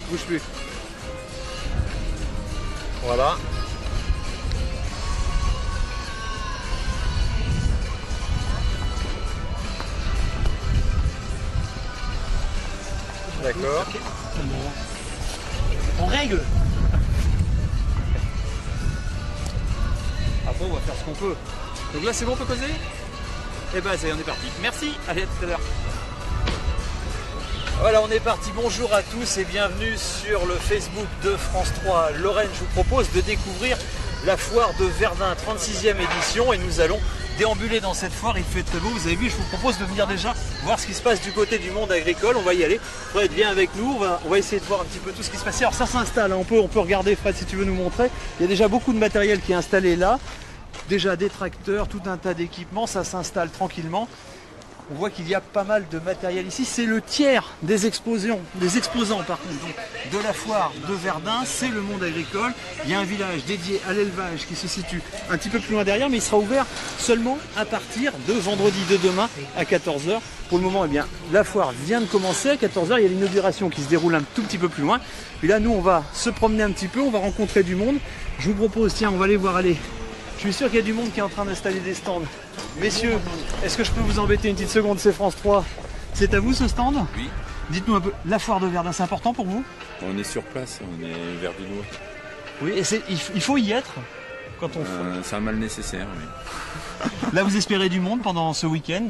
Bouge plus. Voilà. D'accord. On règle. Après on va faire ce qu'on peut. Donc là c'est bon, on peut causer? Eh ben on est parti. Merci, allez à tout à l'heure. Voilà, on est parti. Bonjour à tous et bienvenue sur le Facebook de France 3 Lorraine. Je vous propose de découvrir la foire de Verdun, 36e édition, et nous allons déambuler dans cette foire. Il fait très beau, vous avez vu. Je vous propose de venir déjà voir ce qui se passe du côté du monde agricole. On va y aller. Fred, viens avec nous. On va essayer de voir un petit peu tout ce qui se passe. Alors ça s'installe, on peut regarder, Fred, si tu veux nous montrer. Il y a déjà beaucoup de matériel qui est installé là. Déjà des tracteurs, tout un tas d'équipements. Ça s'installe tranquillement. On voit qu'il y a pas mal de matériel ici. C'est le tiers des exposants par contre, donc, de la foire de Verdun. C'est le monde agricole. Il y a un village dédié à l'élevage qui se situe un petit peu plus loin derrière, mais il sera ouvert seulement à partir de vendredi de demain à 14 h. Pour le moment, eh bien, la foire vient de commencer. À 14 h, il y a l'inauguration qui se déroule un tout petit peu plus loin. Puis là, nous, on va se promener un petit peu. On va rencontrer du monde. Je vous propose, tiens, on va aller voir aller. Je suis sûr qu'il y a du monde qui est en train d'installer des stands. Messieurs, est-ce que je peux vous embêter une petite seconde? C'est France 3. C'est à vous ce stand? Oui. Dites-nous un peu, la foire de Verdun, c'est important pour vous? On est sur place, on est verdinois. Oui, et il faut y être quand on fait. C'est un mal nécessaire, oui. Là, vous espérez du monde pendant ce week-end?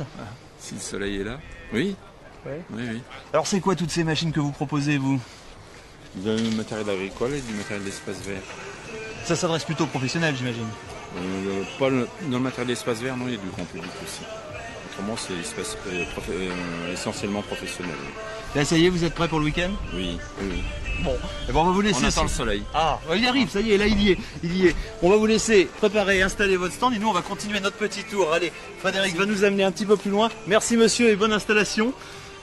Si le soleil est là. Oui. Ouais. Oui, oui. Alors, c'est quoi toutes ces machines que vous proposez, vous? Du matériel agricole et du matériel d'espace vert. Ça s'adresse plutôt aux professionnels, j'imagine. Dans le matériel d'espace vert, non, il y a du grand public aussi. Autrement, c'est essentiellement professionnel. Là, ça y est, vous êtes prêts pour le week-end? Oui, oui, oui. Bon, et ben on va vous laisser. On attend le soleil. Ah, il arrive, ça y est, là il y est. On va vous laisser préparer, installer votre stand et nous on va continuer notre petit tour. Allez, Frédéric va nous amener un petit peu plus loin. Merci monsieur et bonne installation.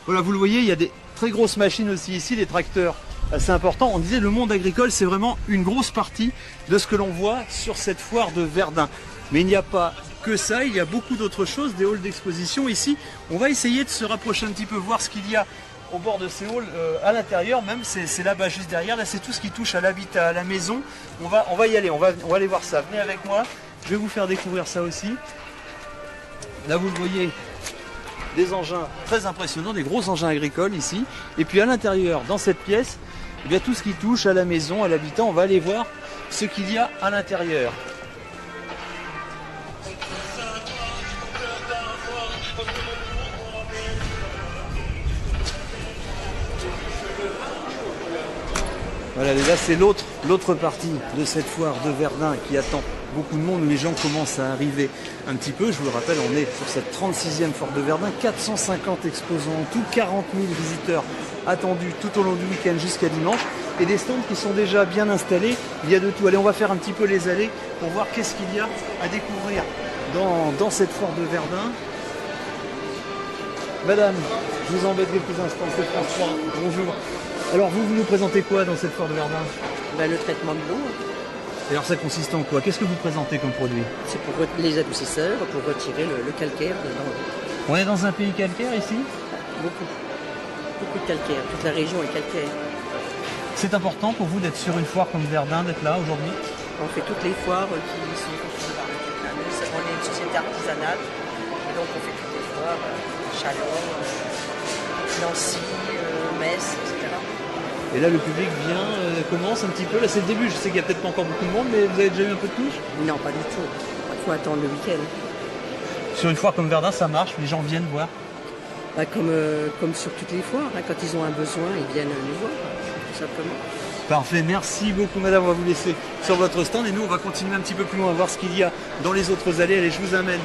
Voilà, vous le voyez, il y a des très grosses machines aussi ici, des tracteurs assez importants. On disait le monde agricole, c'est vraiment une grosse partie de ce que l'on voit sur cette foire de Verdun. Mais il n'y a pas que ça, il y a beaucoup d'autres choses, des halls d'exposition ici. On va essayer de se rapprocher un petit peu, voir ce qu'il y a au bord de ces halls, à l'intérieur même, c'est là-bas juste derrière. Là c'est tout ce qui touche à l'habitat, à la maison. On va y aller, on va aller voir ça. Venez avec moi, je vais vous faire découvrir ça aussi. Là vous le voyez, des engins très impressionnants, des gros engins agricoles ici. Et puis à l'intérieur, dans cette pièce, eh bien, tout ce qui touche à la maison, à l'habitat, on va aller voir ce qu'il y a à l'intérieur. Voilà, là c'est l'autre partie de cette foire de Verdun qui attend beaucoup de monde, où les gens commencent à arriver un petit peu. Je vous le rappelle, on est sur cette 36e foire de Verdun, 450 exposants en tout, 40 000 visiteurs attendus tout au long du week-end jusqu'à dimanche, et des stands qui sont déjà bien installés. Il y a de tout. Allez, on va faire un petit peu les allées pour voir qu'est-ce qu'il y a à découvrir dans cette foire de Verdun. Madame, je vous embête quelques instants, c'est France 3. Bonjour. Alors vous nous présentez quoi dans cette foire de Verdun? Le traitement de l'eau. Et alors ça consiste en quoi? Qu'est-ce que vous présentez comme produit? C'est pour les adoucisseurs, pour retirer le calcaire dedans. On est dans un pays calcaire ici? Beaucoup. Beaucoup de calcaire. Toute la région est calcaire. C'est important pour vous d'être sur une foire comme Verdun, d'être là aujourd'hui? On fait toutes les foires qui sont construites par nous. On est une société artisanale. Et donc on fait toutes les foires. Chalon, Nancy, Metz, etc. Et là, le public vient, commence un petit peu. Là, c'est le début. Je sais qu'il n'y a peut-être pas encore beaucoup de monde, mais vous avez déjà eu un peu de touche? Non, pas du tout. Il faut attendre le week-end. Sur une foire comme Verdun, ça marche. Les gens viennent voir. Comme sur toutes les foires. Hein, quand ils ont un besoin, ils viennent nous voir, tout simplement. Parfait. Merci beaucoup, madame. On va vous laisser sur votre stand. Et nous, on va continuer un petit peu plus loin, voir ce qu'il y a dans les autres allées. Allez, je vous amène.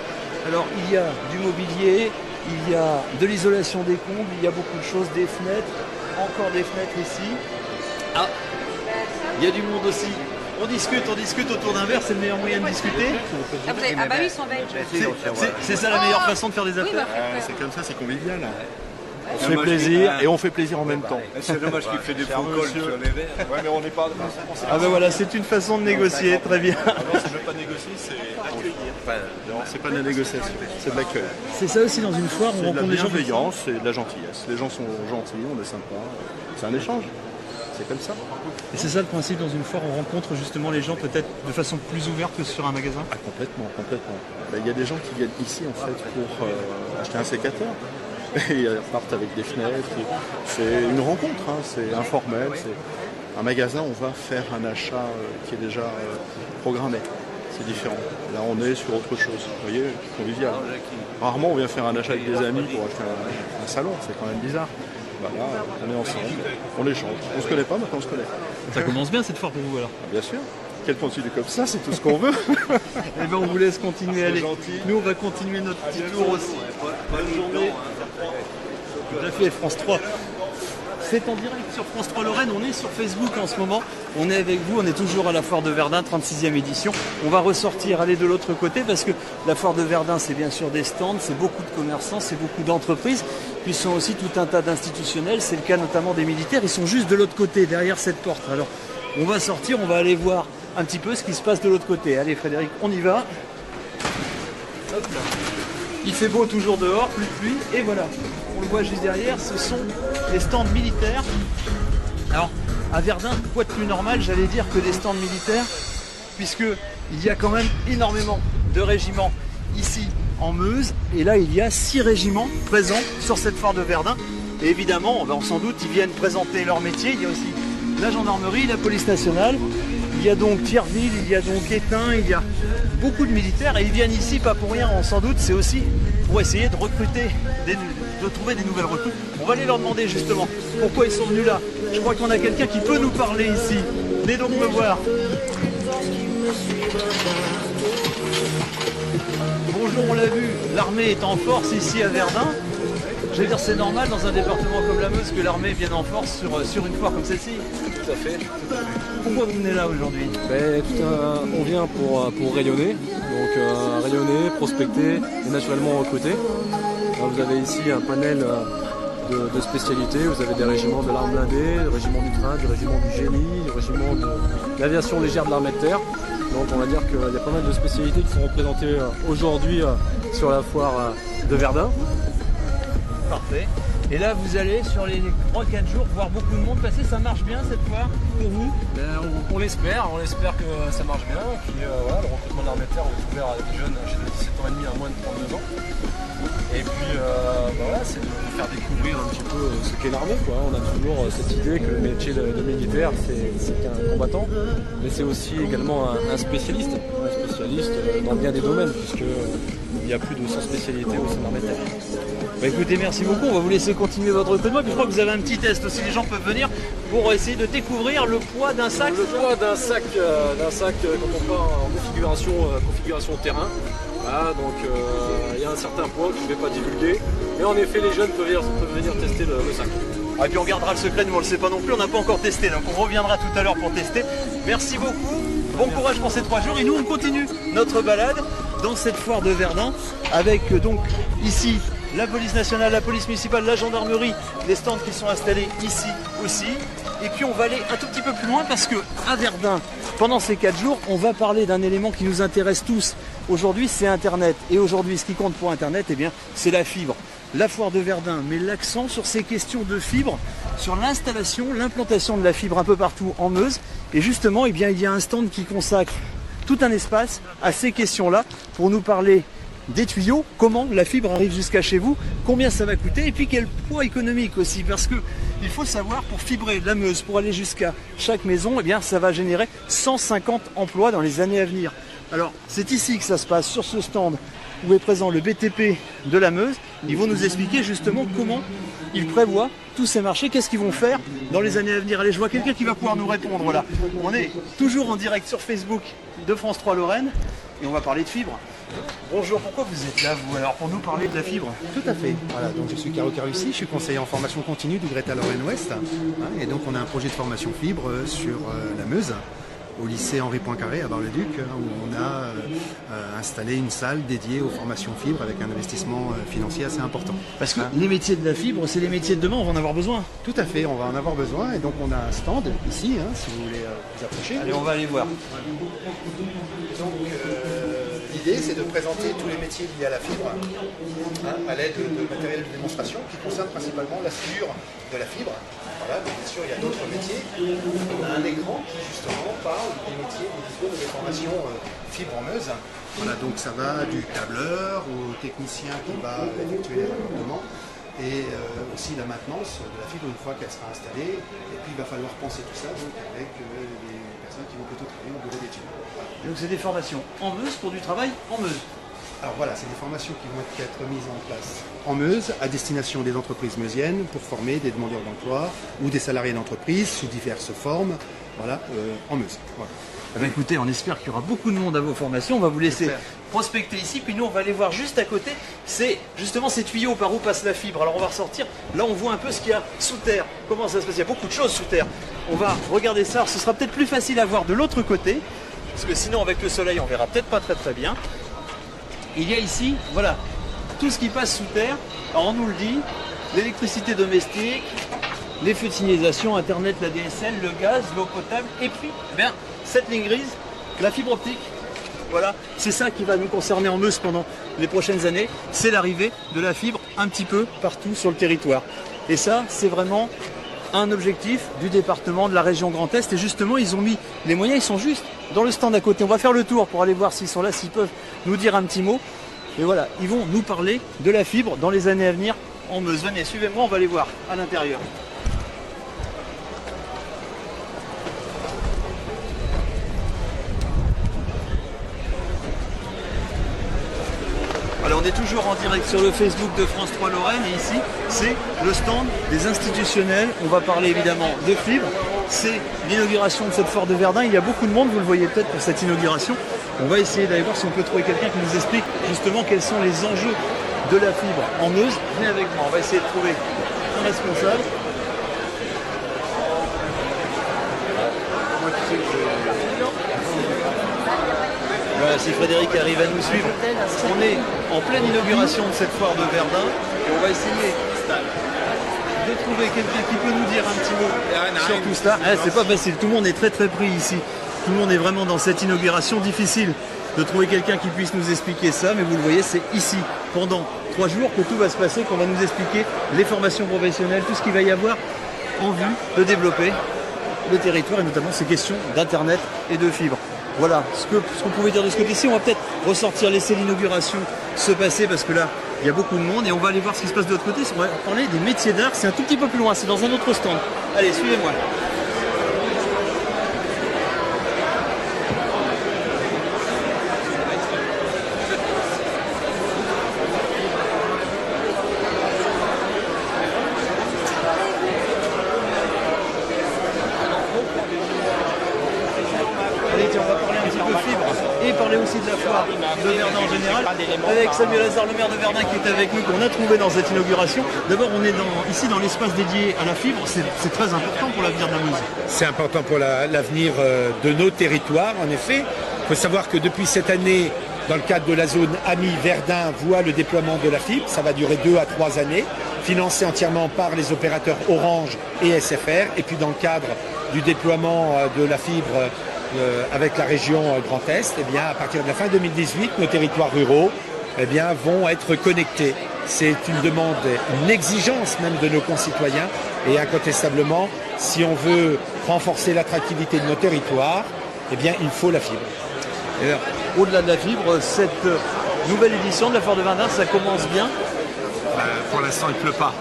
Alors, il y a du mobilier, il y a de l'isolation des combles, il y a beaucoup de choses, des fenêtres. Encore des fenêtres ici. Ah, il y a du monde aussi. On discute autour d'un verre, c'est le meilleur moyen de discuter. Ah bah oui, ils sont belges. C'est ça la meilleure façon de faire des affaires. C'est comme ça, c'est convivial. On se fait plaisir et on fait plaisir en même temps. C'est dommage qu'il fait des faux cols sur les verres. Ouais, mais on n'est pas. Ah ben voilà, c'est une façon de négocier, très bien. Non, c'est même pas négocier, c'est accueillir. Non, c'est pas de la négociation, c'est de l'accueil. C'est ça aussi dans une foire, on C'est de la rencontre des gens. bienveillance, c'est de la gentillesse. Les gens sont gentils, on est sympa. C'est un échange. c'est comme ça. Et c'est ça le principe dans une foire, on rencontre justement les gens peut-être de façon plus ouverte que sur un magasin? Ah, complètement. Il y a des gens qui viennent ici en fait pour acheter un sécateur. Et ils partent avec des fenêtres. C'est une rencontre, hein, c'est informel. Un magasin, on va faire un achat qui est déjà programmé. C'est différent. Là, on est sur autre chose. Vous voyez, convivial. Rarement, on vient faire un achat avec des amis pour acheter un salon. C'est quand même bizarre. Bah là, on est ensemble, on échange. On se connaît pas, maintenant on se connaît. Ça commence bien cette foire pour vous alors? Bien sûr. Quel continue comme ça, c'est tout ce qu'on veut. Eh bien, on vous laisse continuer. Allez, nous on va continuer notre petit tour aussi. Bonne journée. Tout à fait, France 3. C'est en direct sur France 3 Lorraine, on est sur Facebook en ce moment, on est avec vous, on est toujours à la foire de Verdun, 36e édition. On va ressortir, aller de l'autre côté parce que la foire de Verdun c'est bien sûr des stands, c'est beaucoup de commerçants, c'est beaucoup d'entreprises, puis ce sont aussi tout un tas d'institutionnels, c'est le cas notamment des militaires, ils sont juste de l'autre côté, derrière cette porte. Alors on va sortir, on va aller voir un petit peu ce qui se passe de l'autre côté. Allez Frédéric, on y va. Hop là. Il fait beau toujours dehors, plus de pluie, et voilà. On le voit juste derrière, ce sont les stands militaires. Alors, à Verdun, quoi de plus normal, j'allais dire, que des stands militaires, puisqu'il y a quand même énormément de régiments ici en Meuse, et là, il y a 6 régiments présents sur cette foire de Verdun. Et évidemment, sans doute, ils viennent présenter leur métier. Il y a aussi la gendarmerie, la police nationale, il y a donc Thierville, il y a donc Étain, il y a beaucoup de militaires, et ils viennent ici, pas pour rien, sans doute, c'est aussi pour essayer de recruter, de trouver des nouvelles recrues. On va aller leur demander justement pourquoi ils sont venus là. Je crois qu'on a quelqu'un qui peut nous parler ici. Venez donc me voir. Bonjour, on l'a vu, l'armée est en force ici à Verdun. Je veux dire, c'est normal dans un département comme la Meuse que l'armée vienne en force sur une foire comme celle-ci. Tout à fait. Pourquoi vous venez là aujourd'hui? On vient pour rayonner, donc rayonner, prospecter et naturellement recruter. Vous avez ici un panel de spécialités, vous avez des régiments de l'arme blindée, le régiment du train, du régiment du génie, le régiment de l'aviation légère de l'armée de terre. Donc on va dire qu'il y a pas mal de spécialités qui sont représentées aujourd'hui sur la foire de Verdun. Parfait. Et là, vous allez sur les 3-4 jours voir beaucoup de monde passer. Ça marche bien cette foire pour vous? On l'espère que ça marche bien. Et puis voilà, le recrutement de l'armée de terre, on est ouvert à des jeunes âgés de 17 ans et demi à moins de 32 ans. Et puis voilà, c'est de faire découvrir un petit peu ce qu'est l'armée. On a toujours cette idée que le métier de militaire, c'est qu'un combattant, mais c'est aussi également un spécialiste dans bien des domaines, puisqu'il y a plus de 100 spécialités au sein de l'armée de terre. Bah écoutez, merci beaucoup, on va vous laisser continuer votre recrutement. Et puis je crois que vous avez un petit test aussi, les gens peuvent venir pour essayer de découvrir le poids d'un sac. Le poids d'un sac quand on part en configuration terrain. Voilà, donc il y a un certain poids que je ne vais pas divulguer. Mais en effet, les jeunes peuvent venir tester le sac. Ah, et puis on gardera le secret, nous on ne le sait pas non plus, on n'a pas encore testé, donc on reviendra tout à l'heure pour tester. Merci beaucoup, bon courage pour ces 3 jours et nous on continue notre balade dans cette foire de Verdun avec donc ici la police nationale, la police municipale, la gendarmerie, les stands qui sont installés ici aussi. Et puis on va aller un tout petit peu plus loin parce que à Verdun, pendant ces 4 jours, on va parler d'un élément qui nous intéresse tous. Aujourd'hui, c'est Internet. Et aujourd'hui, ce qui compte pour Internet, eh bien, c'est la fibre. La foire de Verdun met l'accent sur ces questions de fibre, sur l'installation, l'implantation de la fibre un peu partout en Meuse. Et justement, eh bien, il y a un stand qui consacre tout un espace à ces questions-là pour nous parler des tuyaux, comment la fibre arrive jusqu'à chez vous, combien ça va coûter et puis quel poids économique aussi, parce que il faut savoir, pour fibrer la Meuse, pour aller jusqu'à chaque maison, eh bien ça va générer 150 emplois dans les années à venir. Alors c'est ici que ça se passe, sur ce stand où est présent le BTP de la Meuse. Ils vont nous expliquer justement comment ils prévoient tous ces marchés, qu'est-ce qu'ils vont faire dans les années à venir. Allez, je vois quelqu'un qui va pouvoir nous répondre là. On est toujours en direct sur Facebook de France 3 Lorraine et on va parler de fibre. Bonjour, pourquoi vous êtes là, vous, alors, pour nous parler de la fibre? Tout à fait. Voilà, donc je suis Caro Carussi, je suis conseiller en formation continue du Greta Lorraine Ouest. Et donc on a un projet de formation fibre sur la Meuse, au lycée Henri Poincaré à Bar-le-Duc, où on a installé une salle dédiée aux formations fibres avec un investissement financier assez important. Parce que les métiers de la fibre, c'est les métiers de demain, on va en avoir besoin. Tout à fait, on va en avoir besoin. Et donc on a un stand ici, si vous voulez vous approcher. Allez, on va aller voir. Donc, l'idée, c'est de présenter tous les métiers liés à la fibre à l'aide de matériel de démonstration qui concerne principalement la soudure de la fibre. Voilà, mais bien sûr, il y a d'autres métiers. On a un écran qui justement parle des métiers, des diplômes et des formations fibre en Meuse. Voilà, donc ça va du tableur au technicien qui va effectuer les raccordements et aussi la maintenance de la fibre une fois qu'elle sera installée. Et puis il va falloir penser tout ça donc, avec les personnes qui vont plutôt travailler au bureau d'études. Donc c'est des formations en Meuse pour du travail en Meuse. Alors voilà, c'est des formations qui vont être mises en place en Meuse à destination des entreprises meusiennes pour former des demandeurs d'emploi ou des salariés d'entreprise sous diverses formes, voilà, en Meuse. Voilà. Eh bien, écoutez, on espère qu'il y aura beaucoup de monde à vos formations. On va vous laisser prospecter ici, puis nous on va aller voir juste à côté. C'est justement ces tuyaux par où passe la fibre. Alors on va ressortir. Là on voit un peu ce qu'il y a sous terre. Comment ça se passe? Il y a beaucoup de choses sous terre. On va regarder ça. Alors, ce sera peut-être plus facile à voir de l'autre côté, parce que sinon avec le soleil on verra peut-être pas très bien. Il y a ici, voilà, tout ce qui passe sous terre. Alors on nous le dit, l'électricité domestique, les feux de signalisation, Internet, la DSL, le gaz, l'eau potable, et puis, eh bien, cette ligne grise, la fibre optique. Voilà, c'est ça qui va nous concerner en Meuse pendant les prochaines années. C'est l'arrivée de la fibre un petit peu partout sur le territoire. Et ça, c'est vraiment un objectif du département, de la région Grand Est. Et justement, ils ont mis les moyens, ils sont juste dans le stand à côté. On va faire le tour pour aller voir s'ils sont là, s'ils peuvent nous dire un petit mot. Et voilà, ils vont nous parler de la fibre dans les années à venir en Meuse. Venez, suivez-moi, on va aller voir à l'intérieur. Alors on est toujours en direct sur le Facebook de France 3 Lorraine et ici c'est le stand des institutionnels. On va parler évidemment de fibre. C'est l'inauguration de cette foire de Verdun. Il y a beaucoup de monde, vous le voyez peut-être pour cette inauguration. On va essayer d'aller voir si on peut trouver quelqu'un qui nous explique justement quels sont les enjeux de la fibre en Meuse. Venez avec moi, on va essayer de trouver un responsable. Voilà, si Frédéric arrive à nous suivre, on est en pleine inauguration de cette foire de Verdun et on va essayer de trouver quelqu'un qui peut nous dire un petit mot sur tout cela. C'est pas facile, tout le monde est très pris ici. Tout le monde est vraiment dans cette inauguration. Difficile de trouver quelqu'un qui puisse nous expliquer ça, mais vous le voyez, c'est ici, pendant 3 jours, que tout va se passer, qu'on va nous expliquer les formations professionnelles, tout ce qu'il va y avoir en vue de développer le territoire et notamment ces questions d'internet et de fibre. Voilà ce qu'on pouvait dire de ce côté-ci. On va peut-être ressortir, laisser l'inauguration se passer parce que là, il y a beaucoup de monde et on va aller voir ce qui se passe de l'autre côté. On va parler des métiers d'art. C'est un tout petit peu plus loin, c'est dans un autre stand. Allez, suivez-moi. De la foire de Verdun en général, avec Samuel Lazare, le maire de Verdun qui est avec nous, qu'on a trouvé dans cette inauguration. D'abord, on est ici dans l'espace dédié à la fibre, c'est très important pour l'avenir de la Meuse. C'est important pour l'avenir de nos territoires, en effet. Il faut savoir que depuis cette année, dans le cadre de la zone AMI, Verdun voit le déploiement de la fibre. Ça va durer 2 à 3 années, financé entièrement par les opérateurs Orange et SFR. Et puis dans le cadre du déploiement de la fibre avec la région Grand Est, eh bien, à partir de la fin 2018, nos territoires ruraux vont être connectés. C'est une demande, une exigence même de nos concitoyens et incontestablement, si on veut renforcer l'attractivité de nos territoires, eh bien, il faut la fibre. Au-delà de la fibre, cette nouvelle édition de la foire de Verdun, ça commence bien. Pour l'instant, il ne pleut pas.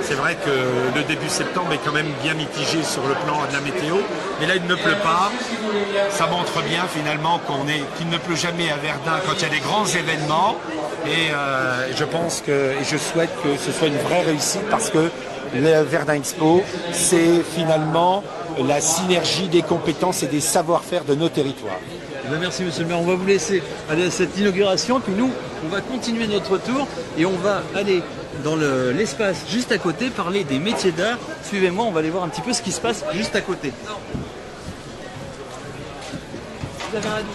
C'est vrai que le début septembre est quand même bien mitigé sur le plan de la météo, mais là il ne pleut pas. Ça montre bien finalement qu'il ne pleut jamais à Verdun quand il y a des grands événements. Et je pense et je souhaite que ce soit une vraie réussite parce que le Verdun Expo, c'est finalement la synergie des compétences et des savoir-faire de nos territoires. Merci monsieur le maire, on va vous laisser aller à cette inauguration, puis nous on va continuer notre tour et on va aller dans l'espace juste à côté, parler des métiers d'art. Suivez-moi, on va aller voir un petit peu ce qui se passe juste à côté. Vous avez un avis ?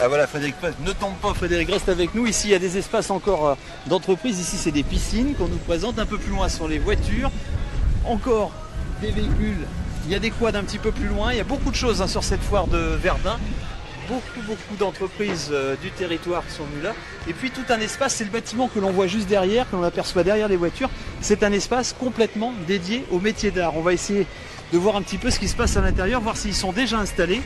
Ah voilà, Frédéric, ne tombe pas Frédéric, reste avec nous. Ici il y a des espaces encore d'entreprise, ici c'est des piscines qu'on nous présente. Un peu plus loin sur les voitures, encore des véhicules, il y a des quads un petit peu plus loin. Il y a beaucoup de choses sur cette foire de Verdun. beaucoup d'entreprises du territoire qui sont venues là. Et puis tout un espace, c'est le bâtiment que l'on voit juste derrière, que l'on aperçoit derrière les voitures. C'est un espace complètement dédié au métier d'art. On va essayer de voir un petit peu ce qui se passe à l'intérieur, voir s'ils sont déjà installés.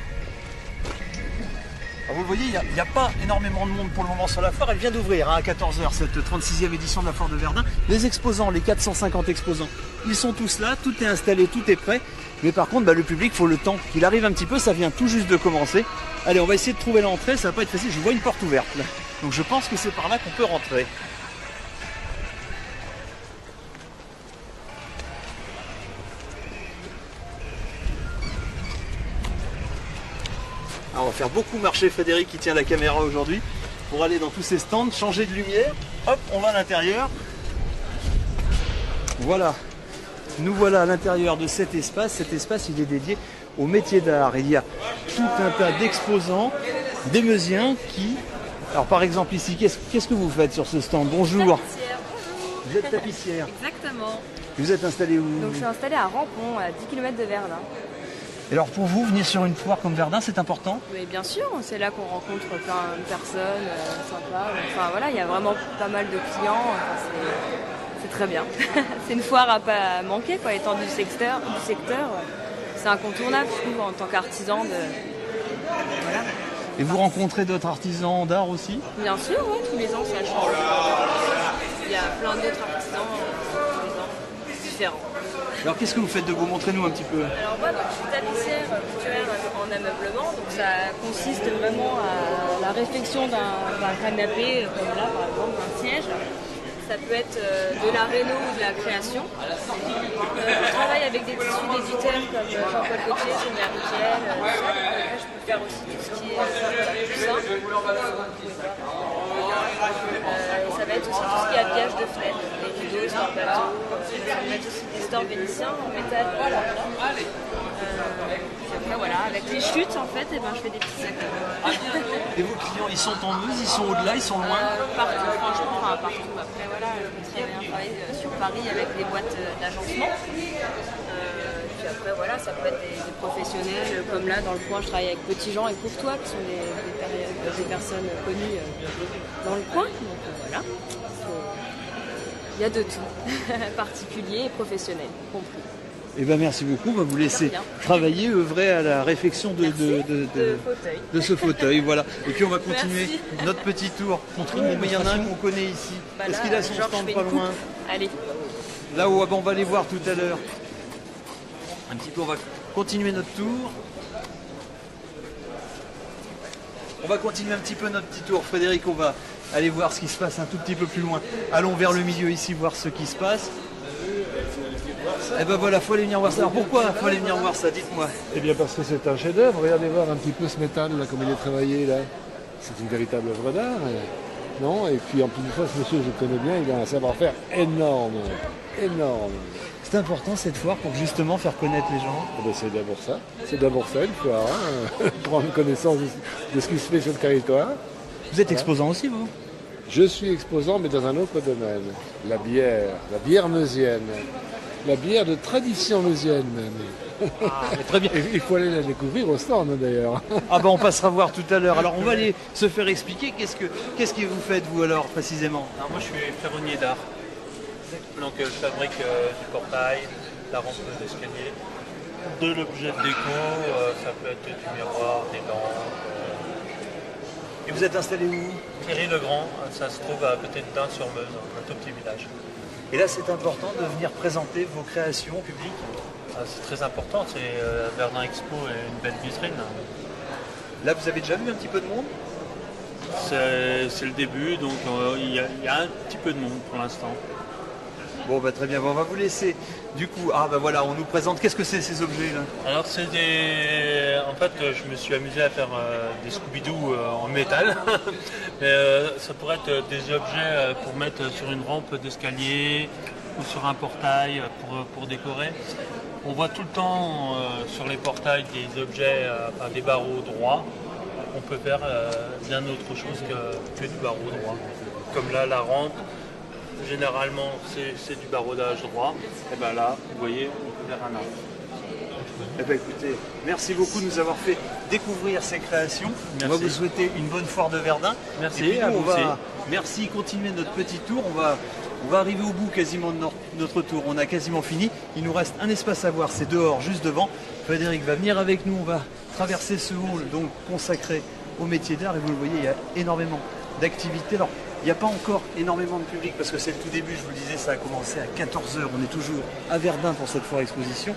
Alors vous le voyez, il n'y a pas énormément de monde pour le moment sur la foire. Elle vient d'ouvrir à 14h, cette 36e édition de la foire de Verdun. Les exposants, les 450 exposants, ils sont tous là, tout est installé, tout est prêt. Mais par contre, le public, il faut le temps qu'il arrive un petit peu, ça vient tout juste de commencer. Allez, on va essayer de trouver l'entrée, ça va pas être facile, je vois une porte ouverte là. Donc je pense que c'est par là qu'on peut rentrer. Alors on va faire beaucoup marcher Frédéric qui tient la caméra aujourd'hui pour aller dans tous ces stands, changer de lumière. Hop, on va à l'intérieur. Voilà. Nous voilà à l'intérieur de cet espace. Cet espace, il est dédié au métier d'art. Il y a tout un tas d'exposants, des meusiens qui... Alors par exemple ici, qu'est-ce que vous faites sur ce stand? Bonjour. Tapissière, bonjour. Vous êtes tapissière. Exactement. Vous êtes installé où? Donc je suis installée à Rampont, à 10 km de Verdun. Et alors pour vous, venir sur une foire comme Verdun, c'est important? Mais bien sûr, c'est là qu'on rencontre plein de personnes sympas. Enfin voilà, il y a vraiment pas mal de clients. Enfin, c'est très bien. C'est une foire à pas manquer, quoi, étant du secteur. C'est incontournable, je trouve, en tant qu'artisan. Voilà. Et vous rencontrez d'autres artisans d'art aussi? Bien sûr, ouais, tous les ans ça change. Il y a plein d'autres artisans tous les ans, différents. Alors qu'est-ce que vous faites de beau? Montrez-nous un petit peu. Alors moi, donc, je suis tapissière couturière en ameublement, donc ça consiste vraiment à la réfection d'un canapé, comme là par exemple, d'un siège. Ça peut être de la réno ou de la création. Je travaille avec des tissus d'éditeurs comme Jean-Paul Gaultier, Sonia Riquel, là je peux faire aussi tout ce qui est tout ça. Ça va être aussi tout ce qui est habillage de fenêtres, des rideaux, stores bateaux, ça va être aussi des stores vénitiens en métal. Après voilà, avec les chutes en fait, je fais des petits sacs. Et vos clients, ils sont en Meuse, ils sont au-delà, ils sont loin? Partout, franchement, enfin partout. Après voilà, je peux très bien travailler sur Paris avec des boîtes d'agencement. Puis après voilà, ça peut être des professionnels, comme là dans le coin, je travaille avec Petit Jean et Courtois, qui sont des personnes connues dans le coin. Donc voilà, il y a de tout, particulier et professionnel, compris. Eh bien merci beaucoup, on va vous laisser travailler, œuvrer à la réfection de ce fauteuil. Voilà. Et puis on va continuer notre petit tour. Montrez-moi, mais il y en a un qu'on connaît ici. Est-ce qu'il a son stand pas loin? Allez. Là-haut, on va aller voir tout à l'heure. Un petit peu, on va continuer notre tour. On va continuer un petit peu notre petit tour. Frédéric, on va aller voir ce qui se passe un tout petit peu plus loin. Allons vers le milieu ici, voir ce qui se passe. Eh ben voilà, il faut aller venir voir ça. Alors pourquoi il faut aller venir voir ça? Dites-moi. Eh bien parce que c'est un chef-d'œuvre. Regardez voir un petit peu ce métal là, comme il est travaillé là. C'est une véritable œuvre d'art. Non? Et puis en plus de ça, ce monsieur, je le connais bien, il a un savoir-faire énorme. Énorme. C'est important cette foire pour justement faire connaître les gens. Eh bien, c'est d'abord ça. C'est d'abord ça, une foire. Prendre connaissance de ce qui se fait sur le territoire. Vous êtes exposant aussi, vous? Je suis exposant, mais dans un autre domaine. La bière meusienne. La bière de tradition meusienne même. Ah, très bien. Il faut aller la découvrir au stand d'ailleurs. Ah ben on passera voir tout à l'heure. Alors on va aller se faire expliquer qu'est-ce que vous faites vous alors précisément? Alors moi je suis ferronnier d'art. Donc je fabrique du portail, la rampe d'escalier, de l'objet de déco, ça peut être du miroir, des lampes. Et vous êtes installé où? Cléry-le-Grand, ça se trouve à côté de Dain-sur-Meuse, un tout petit village. Et là c'est important de venir présenter vos créations au public? C'est très important, Verdun Expo est une belle vitrine. Là vous avez déjà vu un petit peu de monde? C'est le début, donc il y a un petit peu de monde pour l'instant. Bon bah très bien, on va vous laisser. Du coup, voilà, on nous présente. Qu'est-ce que c'est ces objets là? Alors c'est des... En fait je me suis amusé à faire des Scooby-Doo en métal. Mais ça pourrait être des objets pour mettre sur une rampe d'escalier ou sur un portail pour décorer. On voit tout le temps sur les portails des objets, des barreaux droits. On peut faire bien autre chose que du barreau droit. Comme là, la rampe, généralement c'est du barreaudage droit. Et bien là, vous voyez, on peut faire un arbre. Eh ben, écoutez, merci beaucoup de nous avoir fait découvrir ces créations. Merci. On va vous souhaiter une bonne foire de Verdun. Merci, Et puis nous, à vous aussi. Merci, continuez notre petit tour. On va arriver au bout quasiment de notre tour. On a quasiment fini. Il nous reste un espace à voir, c'est dehors, juste devant. Frédéric va venir avec nous. On va traverser ce hall donc consacré au métier d'art. Et vous le voyez, il y a énormément d'activités. Alors, il n'y a pas encore énormément de public parce que c'est le tout début. Je vous le disais, ça a commencé à 14h. On est toujours à Verdun pour cette foire exposition.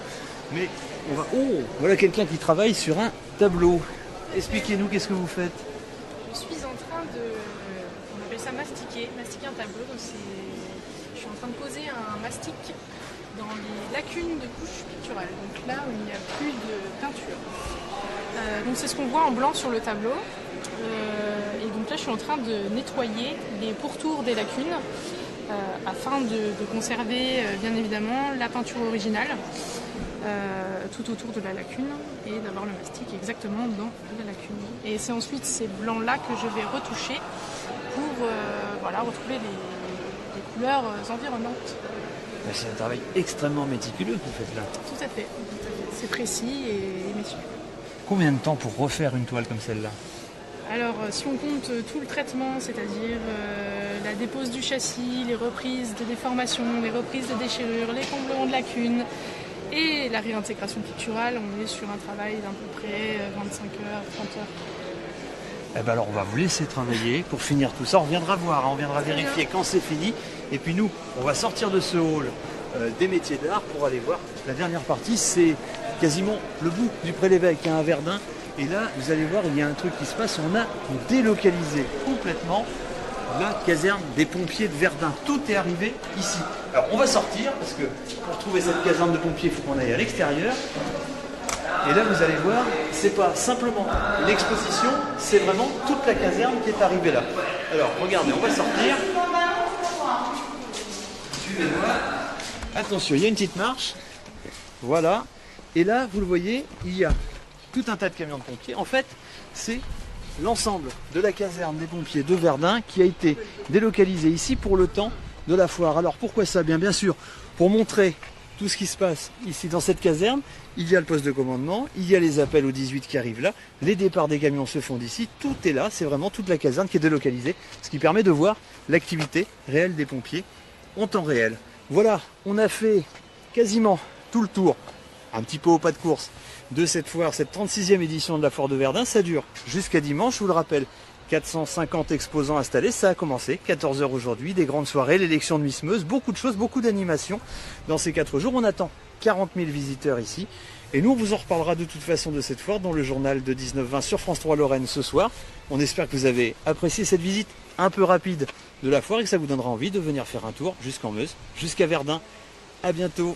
Mais on va... Oh, voilà quelqu'un qui travaille sur un tableau. Expliquez-nous, qu'est-ce que vous faites? Je suis en train de, on appelle ça mastiquer un tableau. Donc je suis en train de poser un mastic dans les lacunes de couches picturales. Donc là où il n'y a plus de peinture. Donc c'est ce qu'on voit en blanc sur le tableau. Et donc là je suis en train de nettoyer les pourtours des lacunes afin de conserver bien évidemment la peinture originale. Tout autour de la lacune et d'avoir le mastic exactement dans la lacune. Et c'est ensuite ces blancs-là que je vais retoucher pour retrouver les couleurs environnantes. C'est un travail extrêmement méticuleux que vous faites là. Tout à fait. C'est précis et méticuleux. Combien de temps pour refaire une toile comme celle-là? Alors si on compte tout le traitement, c'est-à-dire la dépose du châssis, les reprises de déformation, les reprises de déchirure, les comblements de lacunes, et la réintégration picturale, on est sur un travail d'à peu près 25 heures, 30 heures. Eh ben alors on va vous laisser travailler pour finir tout ça. On viendra voir, on viendra vérifier quand c'est fini. Et puis nous, on va sortir de ce hall des métiers d'art pour aller voir la dernière partie. C'est quasiment le bout du Pré-l'Évêque à Verdun. Et là, vous allez voir, il y a un truc qui se passe. On a délocalisé complètement la caserne des pompiers de Verdun. Tout est arrivé ici. Alors on va sortir parce que pour trouver cette caserne de pompiers, il faut qu'on aille à l'extérieur. Et là vous allez voir, c'est pas simplement une exposition, c'est vraiment toute la caserne qui est arrivée là. Alors regardez, on va sortir. Suivez-moi. Attention, il y a une petite marche. Voilà. Et là, vous le voyez, il y a tout un tas de camions de pompiers. En fait, c'est l'ensemble de la caserne des pompiers de Verdun qui a été délocalisé ici pour le temps de la foire. Alors pourquoi ça? Bien sûr, pour montrer tout ce qui se passe ici dans cette caserne, il y a le poste de commandement, il y a les appels au 18 qui arrivent là, les départs des camions se font d'ici, tout est là, c'est vraiment toute la caserne qui est délocalisée, ce qui permet de voir l'activité réelle des pompiers en temps réel. Voilà, on a fait quasiment tout le tour, un petit peu au pas de course, de cette foire, cette 36e édition de la foire de Verdun. Ça dure jusqu'à dimanche, je vous le rappelle. 450 exposants installés, ça a commencé, 14h aujourd'hui, des grandes soirées, l'élection de Miss Meuse, beaucoup de choses, beaucoup d'animations. Dans ces 4 jours, on attend 40 000 visiteurs ici. Et nous, on vous en reparlera de toute façon de cette foire dans le journal de 19h20 sur France 3 Lorraine ce soir. On espère que vous avez apprécié cette visite un peu rapide de la foire et que ça vous donnera envie de venir faire un tour jusqu'en Meuse, jusqu'à Verdun. À bientôt.